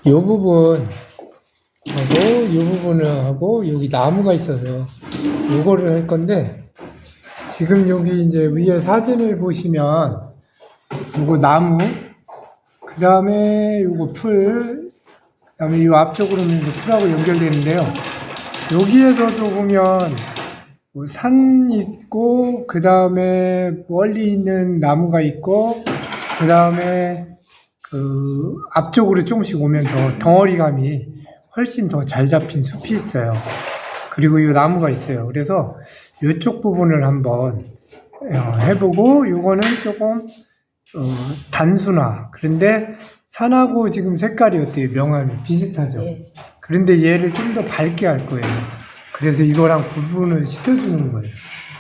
이 부분 하고 이 부분을 하고 여기 나무가 있어서 요거를 할 건데, 지금 여기 이제 위에 사진을 보시면 요거 나무, 그 다음에 요거 풀, 그 다음에 요 앞쪽으로는 이제 풀하고 연결되는데요. 여기에서도 보면 뭐 산 있고, 그 다음에 멀리 있는 나무가 있고, 그 다음에 그 앞쪽으로 조금씩 오면 더 덩어리감이 훨씬 더 잘 잡힌 숲이 있어요. 그리고 이 나무가 있어요. 그래서 이쪽 부분을 한번 해보고, 요거는 조금 단순화. 그런데 산하고 지금 색깔이 어때요? 명암이 비슷하죠? 네. 그런데 얘를 좀 더 밝게 할 거예요. 그래서 이거랑 구분을 시켜주는 거예요.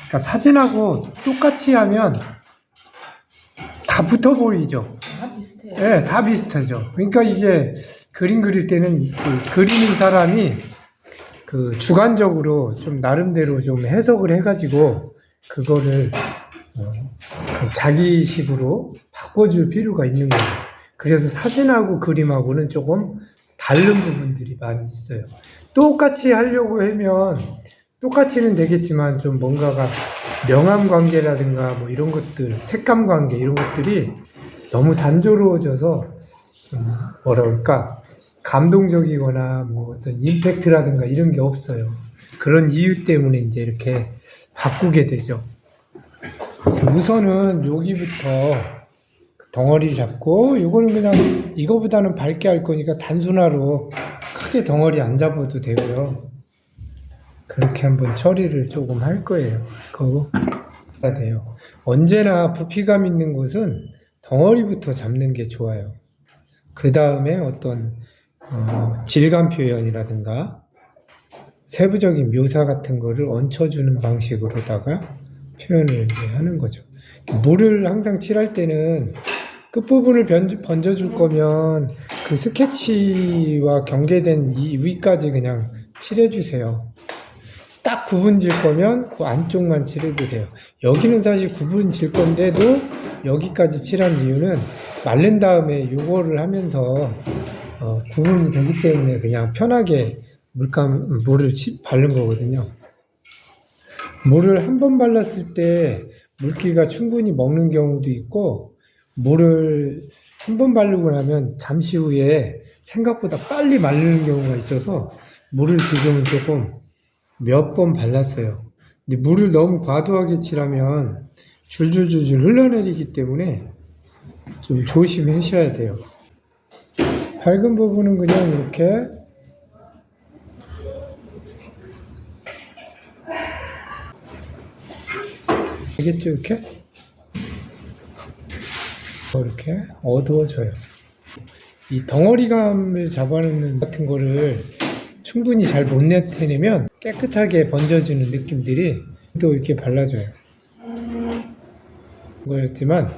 그러니까 사진하고 똑같이 하면 다 붙어 보이죠? 다 비슷해요. 네, 다 비슷하죠. 그러니까 이게 그림 그릴 때는 그 그리는 사람이 그 주관적으로 좀 나름대로 좀 해석을 해가지고 그거를 그 자기식으로 바꿔줄 필요가 있는 거예요. 그래서 사진하고 그림하고는 조금 다른 부분들이 많이 있어요. 똑같이 하려고 하면 똑같이는 되겠지만 좀 뭔가가 명암 관계라든가 뭐 이런 것들, 색감 관계 이런 것들이 너무 단조로워져서 좀 뭐라 그럴까, 감동적이거나 뭐 어떤 임팩트라든가 이런 게 없어요. 그런 이유 때문에 이제 이렇게 바꾸게 되죠. 우선은 여기부터 덩어리 잡고, 이거는 그냥 이거보다는 밝게 할 거니까 단순화로 크게 덩어리 안 잡아도 되고요. 그렇게 한번 처리를 조금 할 거예요. 그거 돼요. 언제나 부피감 있는 곳은 덩어리부터 잡는 게 좋아요. 그 다음에 어떤 질감 표현이라든가 세부적인 묘사 같은 거를 얹혀주는 방식으로다가 표현을 이제 하는 거죠. 물을 항상 칠할 때는 끝부분을 번져줄 거면 그 스케치와 경계된 이 위까지 그냥 칠해주세요. 딱 구분 질 거면 그 안쪽만 칠해도 돼요. 여기는 사실 구분 질 건데도 여기까지 칠한 이유는 마른 다음에 요거를 하면서 구분이 되기 때문에 그냥 편하게 물을 바른 거거든요. 물을 한 번 발랐을 때 물기가 충분히 먹는 경우도 있고, 물을 한 번 바르고 나면 잠시 후에 생각보다 빨리 마르는 경우가 있어서 물을 지금은 조금 몇 번 발랐어요. 근데 물을 너무 과도하게 칠하면 줄줄줄줄 흘러내리기 때문에 좀 조심하셔야 돼요. 밝은 부분은 그냥 이렇게 알겠죠? 이렇게 어두워져요. 이 덩어리감을 잡아놓는 같은 거를 충분히 잘 못 나타내면 깨끗하게 번져지는 느낌들이 또 이렇게 발라져요. 거였지만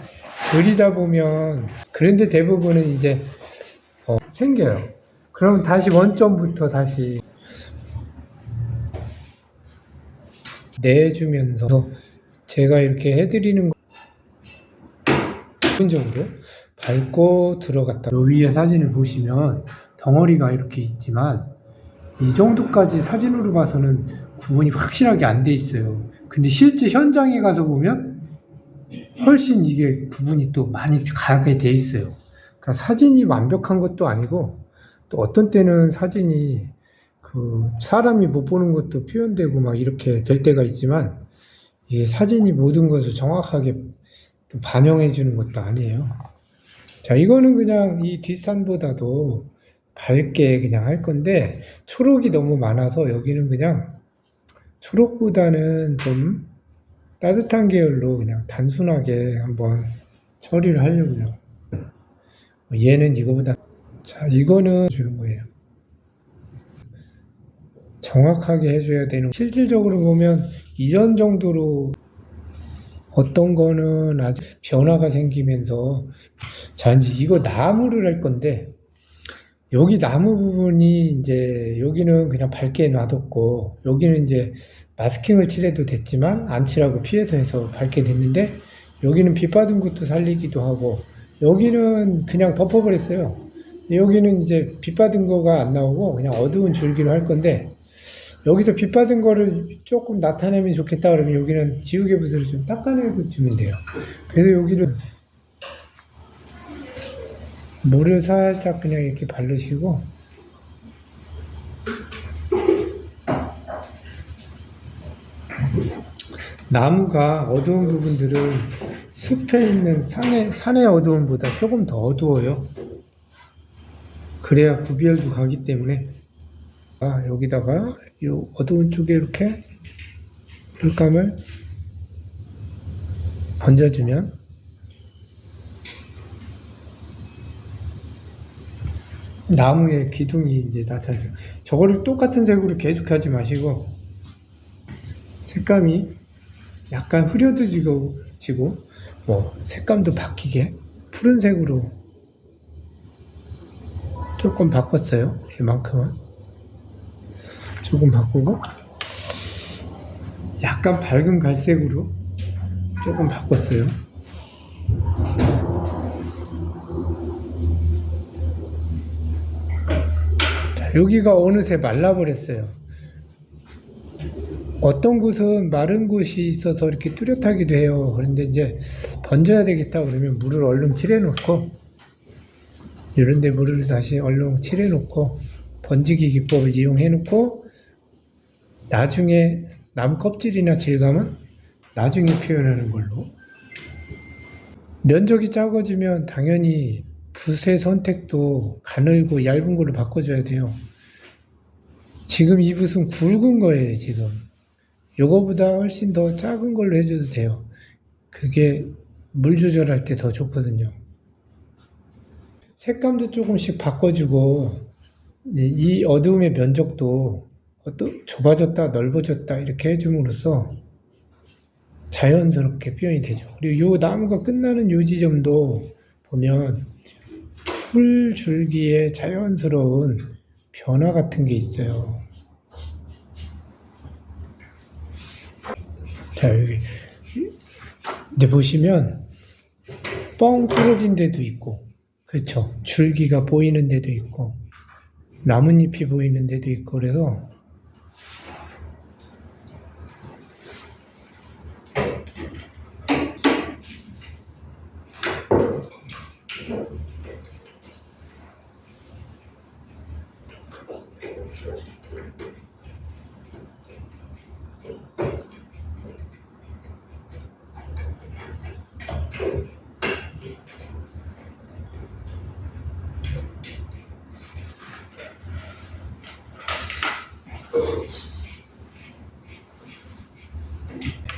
그리다 보면, 그런데 대부분은 이제 생겨요. 그럼 다시 원점부터 다시 내주면서 제가 이렇게 해드리는 거 기본적으로 밟고 들어갔다. 요 위에 사진을 보시면 덩어리가 이렇게 있지만 이 정도까지 사진으로 봐서는 구분이 확실하게 안 돼 있어요. 근데 실제 현장에 가서 보면 훨씬 이게 구분이 또 많이 가게 돼 있어요. 그러니까 사진이 완벽한 것도 아니고, 또 어떤 때는 사진이 그 사람이 못 보는 것도 표현되고 막 이렇게 될 때가 있지만, 이게 사진이 모든 것을 정확하게 또 반영해 주는 것도 아니에요. 자, 이거는 그냥 이 뒷산보다도 밝게 그냥 할 건데, 초록이 너무 많아서 여기는 그냥 초록보다는 좀 따뜻한 계열로 그냥 단순하게 한번 처리를 하려고요. 얘는 이거보다, 자, 이거는 주는 거예요. 정확하게 해줘야 되는, 실질적으로 보면 이런 정도로 어떤 거는 아주 변화가 생기면서, 자, 이제 이거 나무를 할 건데, 여기 나무 부분이 이제 여기는 그냥 밝게 놔뒀고, 여기는 이제 마스킹을 칠해도 됐지만 안 칠하고 피해서 해서 밝게 됐는데, 여기는 빛 받은 것도 살리기도 하고, 여기는 그냥 덮어버렸어요. 여기는 이제 빛 받은 거가 안 나오고 그냥 어두운 줄기로 할 건데, 여기서 빛 받은 거를 조금 나타내면 좋겠다 그러면 여기는 지우개 붓으로 좀 닦아내고 주면 돼요. 그래서 여기를 물을 살짝 그냥 이렇게 바르시고, 나무가 어두운 부분들은 숲에 있는 산의 어두움보다 조금 더 어두워요. 그래야 구비열도 가기 때문에, 여기다가 이 어두운 쪽에 이렇게 물감을 번져주면 나무의 기둥이 이제 나타나죠. 저거를 똑같은 색으로 계속 하지 마시고 색감이 약간 흐려지고 뭐 색감도 바뀌게 푸른색으로 조금 바꿨어요. 이만큼은 조금 바꾸고 약간 밝은 갈색으로 조금 바꿨어요. 자, 여기가 어느새 말라버렸어요. 어떤 곳은 마른 곳이 있어서 이렇게 뚜렷하기도 해요. 그런데 이제 번져야 되겠다 그러면 물을 얼른 칠해 놓고, 이런데 물을 다시 얼른 칠해 놓고 번지기 기법을 이용해 놓고, 나중에 나무 껍질이나 질감은 나중에 표현하는 걸로. 면적이 작아지면 당연히 붓의 선택도 가늘고 얇은 걸로 바꿔줘야 돼요. 지금 이 붓은 굵은 거예요. 지금 요거보다 훨씬 더 작은 걸로 해줘도 돼요. 그게 물 조절할 때 더 좋거든요. 색감도 조금씩 바꿔주고, 이 어두움의 면적도 좁아졌다 넓어졌다 이렇게 해줌으로써 자연스럽게 표현이 되죠. 그리고 요 나무가 끝나는 요 지점도 보면 풀 줄기에 자연스러운 변화 같은 게 있어요. 자, 여기 근데 보시면 뻥 뚫어진 데도 있고, 그렇죠? 줄기가 보이는 데도 있고 나뭇잎이 보이는 데도 있고, 그래서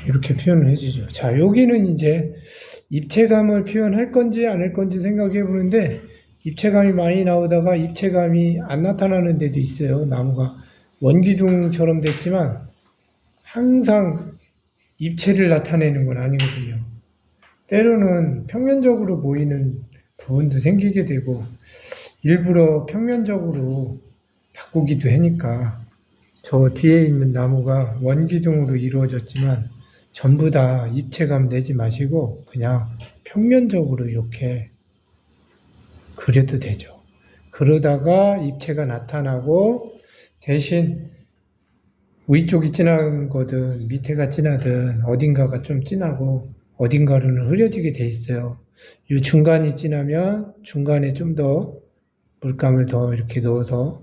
이렇게 표현을 해주죠. 자, 여기는 이제 입체감을 표현할 건지 안 할 건지 생각해 보는데, 입체감이 많이 나오다가 입체감이 안 나타나는 데도 있어요. 나무가 원기둥처럼 됐지만 항상 입체를 나타내는 건 아니거든요. 때로는 평면적으로 보이는 부분도 생기게 되고, 일부러 평면적으로 바꾸기도 하니까. 저 뒤에 있는 나무가 원기둥으로 이루어졌지만 전부 다 입체감 내지 마시고 그냥 평면적으로 이렇게 그려도 되죠. 그러다가 입체가 나타나고, 대신 위쪽이 진한 거든 밑에가 진하든 어딘가가 좀 진하고 어딘가로는 흐려지게 돼 있어요. 이 중간이 진하면 중간에 좀 더 물감을 더 이렇게 넣어서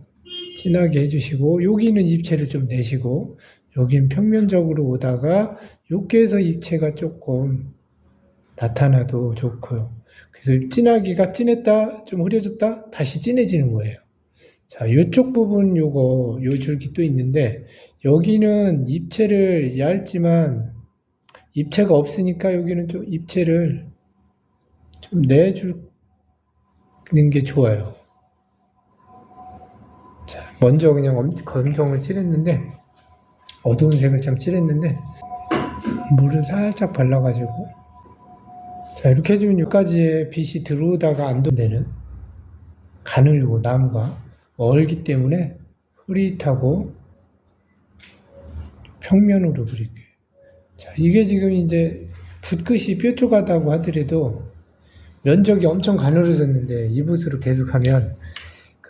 진하게 해주시고, 여기는 입체를 좀 내시고, 여긴 평면적으로 오다가 여기에서 입체가 조금 나타나도 좋고요. 그래서 진하기가 진했다 좀 흐려졌다 다시 진해지는 거예요. 자, 이쪽 부분 요 줄기 또 있는데, 여기는 입체를 얇지만 입체가 없으니까 여기는 좀 입체를 좀 내주는 게 좋아요. 자, 먼저 그냥 검정을 칠했는데, 어두운 색을 참 칠했는데 물을 살짝 발라가지고, 자, 이렇게 해주면 여기까지의 빛이 들어오다가 안 들어오는, 가늘고 나무가 얼기 때문에 흐릿하고 평면으로 그릴게요. 자, 이게 지금 이제 붓끝이 뾰족하다고 하더라도 면적이 엄청 가늘어졌는데 이 붓으로 계속하면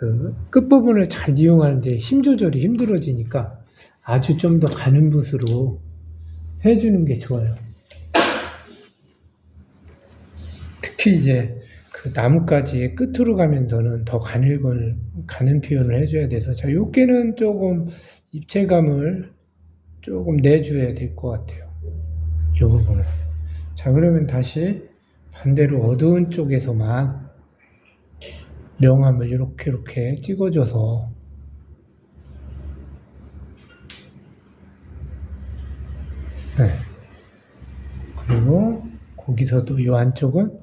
그 끝부분을 잘 이용하는데 힘 조절이 힘들어지니까 아주 좀 더 가는 붓으로 해주는 게 좋아요. 특히 이제 그 나뭇가지의 끝으로 가면서는 더 가는 표현을 해줘야 돼서, 자, 요게는 조금 입체감을 조금 내줘야 될 것 같아요. 요 부분은. 자, 그러면 다시 반대로 어두운 쪽에서만 명암을 이렇게 찍어줘서, 네. 그리고 거기서도 이 안쪽은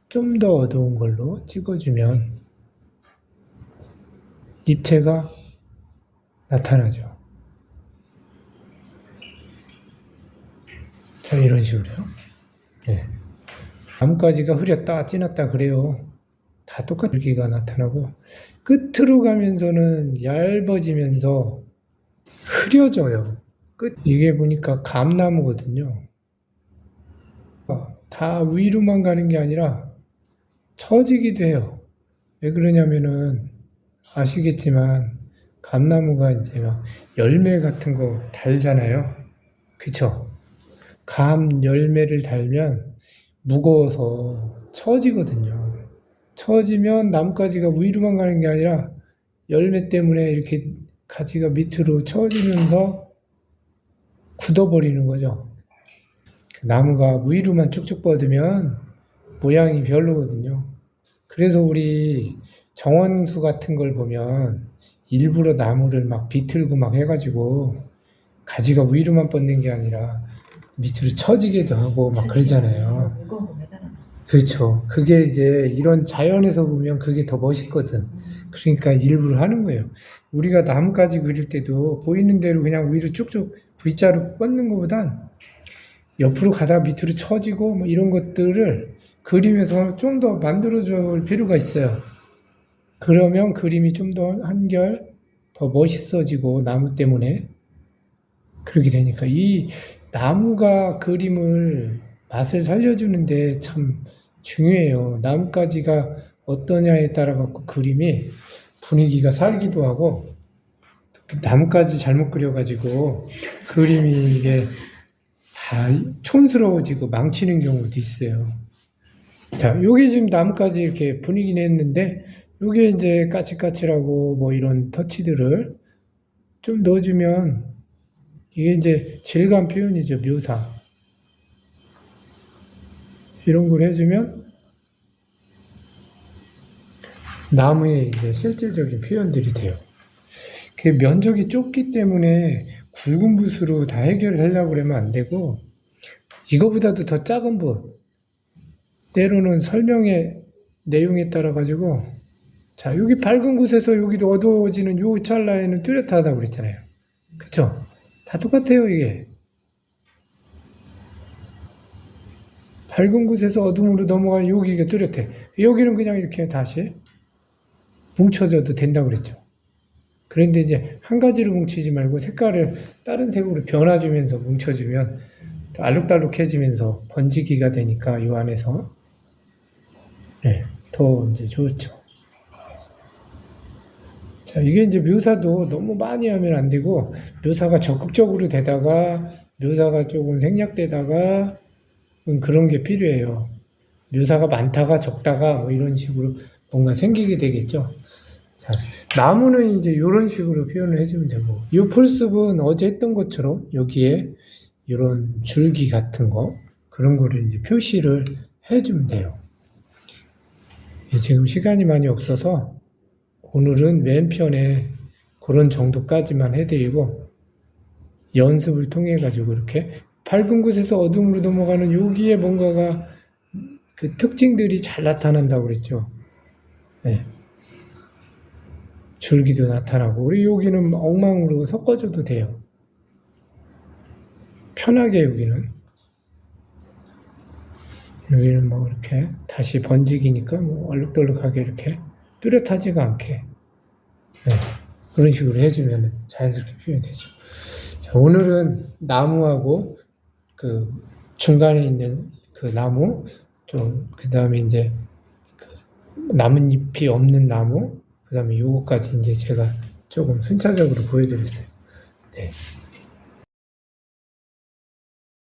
좀 더 어두운 걸로 찍어주면 입체가 나타나죠. 자, 이런 식으로요. 네. 나뭇가지가 흐렸다 진했다 그래요. 다 똑같은 줄기가 나타나고, 끝으로 가면서는 얇아지면서 흐려져요. 이게 보니까 감나무거든요. 다 위로만 가는 게 아니라 처지기도 해요. 왜 그러냐면은 아시겠지만 감나무가 이제 막 열매 같은 거 달잖아요. 그쵸? 감 열매를 달면 무거워서 처지거든요. 처지면 나뭇가지가 위로만 가는 게 아니라 열매 때문에 이렇게 가지가 밑으로 처지면서 굳어버리는 거죠. 나무가 위로만 쭉쭉 뻗으면 모양이 별로거든요. 그래서 우리 정원수 같은 걸 보면 일부러 나무를 막 비틀고 막 해가지고 가지가 위로만 뻗는 게 아니라 밑으로 처지기도 하고 막 그러잖아요. 그렇죠. 그게 이제 이런 자연에서 보면 그게 더 멋있거든. 그러니까 일부러 하는 거예요. 우리가 나뭇가지 그릴 때도 보이는 대로 그냥 위로 쭉쭉 V자로 뻗는 것보단 옆으로 가다가 밑으로 처지고 뭐 이런 것들을 그림에서 좀 더 만들어줄 필요가 있어요. 그러면 그림이 좀 더 한결 더 멋있어지고, 나무 때문에 그렇게 되니까 이 나무가 그림을 맛을 살려주는데 참 중요해요. 나뭇가지가 어떠냐에 따라 갖고 그림이 분위기가 살기도 하고, 나뭇가지 잘못 그려가지고 그림이 이게 다 촌스러워지고 망치는 경우도 있어요. 자, 요게 지금 나뭇가지 이렇게 분위기 냈는데, 요게 이제 까칠까칠하고 뭐 이런 터치들을 좀 넣어주면 이게 이제 질감 표현이죠. 묘사. 이런 걸 해주면 나무의 이제 실질적인 표현들이 돼요. 그 면적이 좁기 때문에 굵은 붓으로 다 해결하려고 그러면 안 되고, 이거보다도 더 작은 붓, 때로는 설명의 내용에 따라 가지고, 자, 여기 밝은 곳에서 여기도 어두워지는 요 찰나에는 뚜렷하다고 그랬잖아요. 그쵸? 다 똑같아요, 이게. 밝은 곳에서 어둠으로 넘어가면 여기가 뚜렷해. 여기는 그냥 이렇게 다시 뭉쳐져도 된다고 그랬죠. 그런데 이제 한 가지로 뭉치지 말고 색깔을 다른 색으로 변화주면서 뭉쳐주면 알록달록해지면서 번지기가 되니까 이 안에서, 네, 더 이제 좋죠. 자, 이게 이제 묘사도 너무 많이 하면 안 되고, 묘사가 적극적으로 되다가 묘사가 조금 생략되다가 그런 게 필요해요. 묘사가 많다가 적다가 뭐 이런 식으로 뭔가 생기게 되겠죠. 자, 나무는 이제 이런 식으로 표현을 해주면 되고, 이 풀숲은 어제 했던 것처럼 여기에 이런 줄기 같은 거, 그런 거를 이제 표시를 해주면 돼요. 지금 시간이 많이 없어서 오늘은 맨편에 그런 정도까지만 해드리고, 연습을 통해 가지고 이렇게 밝은 곳에서 어둠으로 넘어가는 여기에 뭔가가 그 특징들이 잘 나타난다고 그랬죠. 네. 줄기도 나타나고, 우리 여기는 엉망으로 섞어줘도 돼요. 편하게 여기는 뭐 이렇게 다시 번지기니까 뭐 얼룩덜룩하게 이렇게 뚜렷하지가 않게, 네, 그런 식으로 해주면 자연스럽게 표현이 되죠. 자, 오늘은 나무하고 그 중간에 있는 그 나무, 좀 그 다음에 이제 그 나뭇잎이 없는 나무, 그 다음에 요거까지 이제 제가 조금 순차적으로 보여드렸어요. 네.